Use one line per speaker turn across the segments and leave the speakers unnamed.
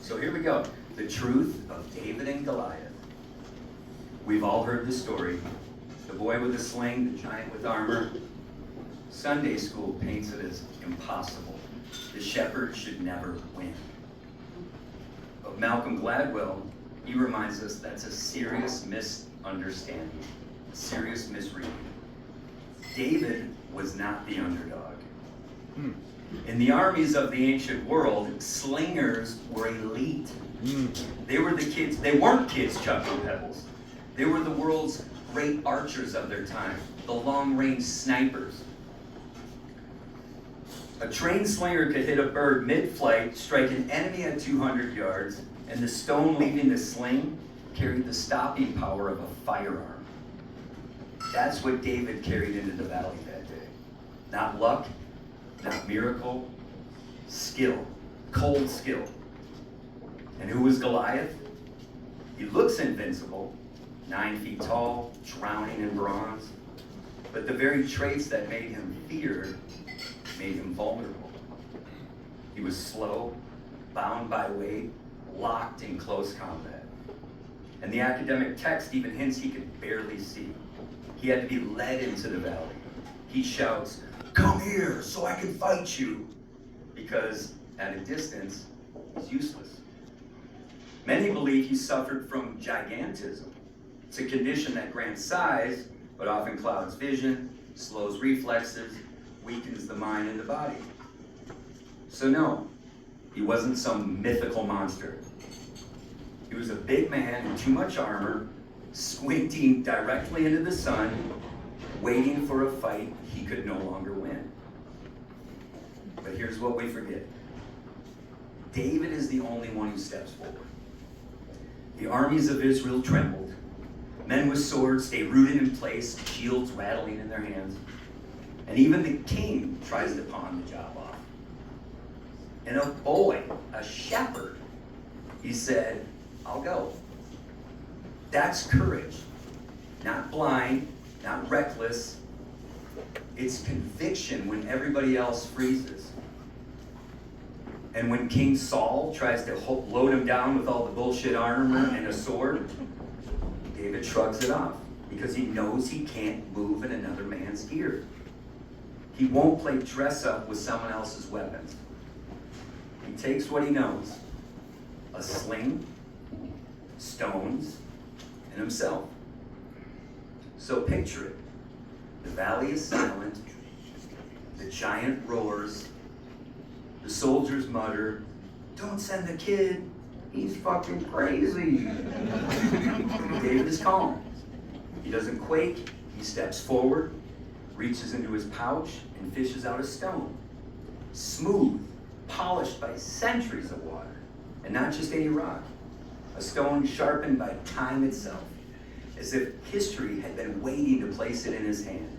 So here we go. The truth of David and Goliath. We've all heard the story. The boy with the sling, the giant with armor. Sunday school paints it as impossible. The shepherd should never win. But Malcolm Gladwell, he reminds us that's a serious misunderstanding, a serious misreading. David was not the underdog. In the armies of the ancient world, slingers were elite. They were the kids, they weren't kids chucking pebbles. They were the world's great archers of their time, the long-range snipers. A trained slinger could hit a bird mid-flight, strike an enemy at 200 yards, and the stone leaving the sling carried the stopping power of a firearm. That's what David carried into the valley that day. Not luck, not miracle, skill, cold skill. And who was Goliath? He looks invincible, 9 feet tall, drowning in bronze, but the very traits that made him feared made him vulnerable. He was slow, bound by weight, locked in close combat. And the academic text even hints he could barely see. He had to be led into the valley. He shouts, "Come here so I can fight you," because at a distance, he's useless. Many believe he suffered from gigantism. It's a condition that grants size, but often clouds vision, slows reflexes, weakens the mind and the body. So no, he wasn't some mythical monster. He was a big man in too much armor, squinting directly into the sun, waiting for a fight he could no longer win. But here's what we forget. David is the only one who steps forward. The armies of Israel trembled. Men with swords stay rooted in place, shields rattling in their hands. And even the king tries to pawn the job off. And a boy, a shepherd, he said, "I'll go." That's courage. Not blind, not reckless. It's conviction when everybody else freezes. And when King Saul tries to load him down with all the bullshit armor and a sword, David shrugs it off because he knows he can't move in another man's gear. He won't play dress up with someone else's weapons. He takes what he knows, a sling, stones, and himself. So picture it. The valley is silent. The giant roars. The soldiers mutter, "Don't send the kid. He's fucking crazy." David is calm. He doesn't quake. He steps forward, reaches into his pouch, and fishes out a stone. Smooth, polished by centuries of water, and not just any rock. A stone sharpened by time itself, as if history had been waiting to place it in his hand.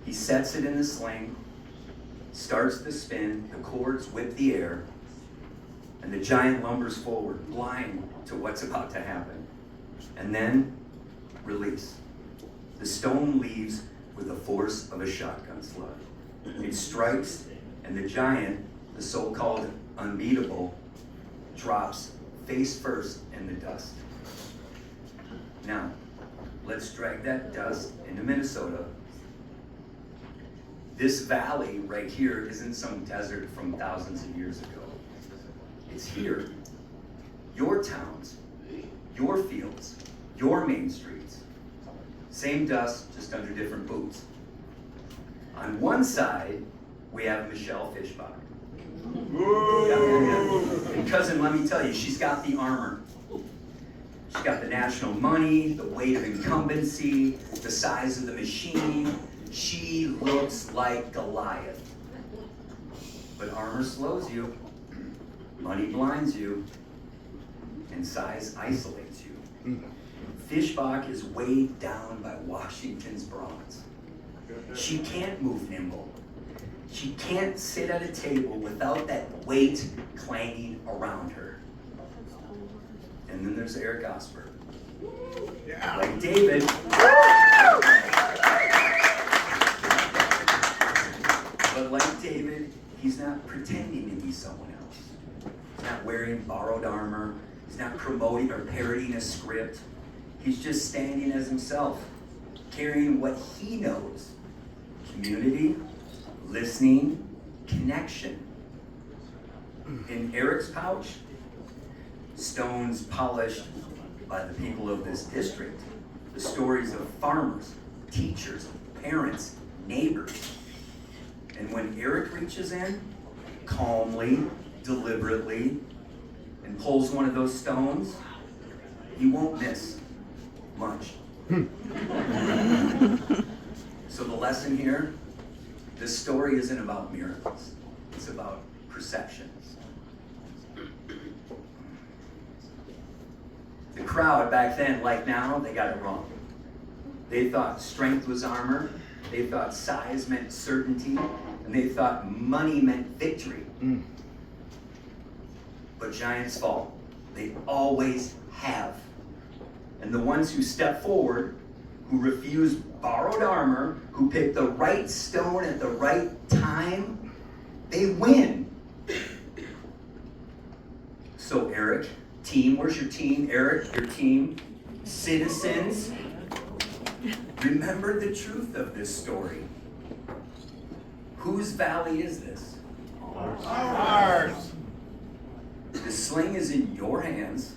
He sets it in the sling, starts the spin, the cords whip the air, and the giant lumbers forward, blind to what's about to happen. And then, release. The stone leaves with the force of a shotgun slug. It strikes, and the giant, the so-called unbeatable, drops face first in the dust. Now, let's drag that dust into Minnesota. This valley right here isn't some desert from thousands of years ago. It's here. Your towns, your fields, your main streets. Same dust, just under different boots. On one side, we have Michelle Fishbach. Yeah. And cousin, let me tell you, she's got the armor. She's got the national money, the weight of incumbency, the size of the machine. She looks like Goliath. But armor slows you, money blinds you, and size isolates you. Fishbach is weighed down by Washington's bronze. She can't move nimble. She can't sit at a table without that weight clanging around her. And then there's Erik Osberg. Yeah. Like David. But like David, he's not pretending to be someone else. He's not wearing wearing borrowed armor. He's not promoting or parodying a script. He's just standing as himself, carrying what he knows: community, listening, connection. In Erik's pouch, stones polished by the people of this district. The stories of farmers, teachers, parents, neighbors. And when Erik reaches in, calmly, deliberately, and pulls one of those stones, he won't miss much. So the lesson here, this story isn't about miracles. It's about perceptions. The crowd back then, like now, they got it wrong. They thought strength was armor. They thought size meant certainty. And they thought money meant victory. But giants fall. They always have. And the ones who step forward, who refuse borrowed armor, who pick the right stone at the right time, they win. So Erik, team, where's your team? Erik, your team, citizens, remember the truth of this story. Whose valley is this? Ours. The sling is in your hands.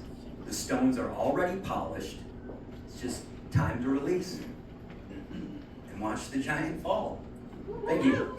The stones are already polished. It's just time to release and watch the giant fall. Thank you.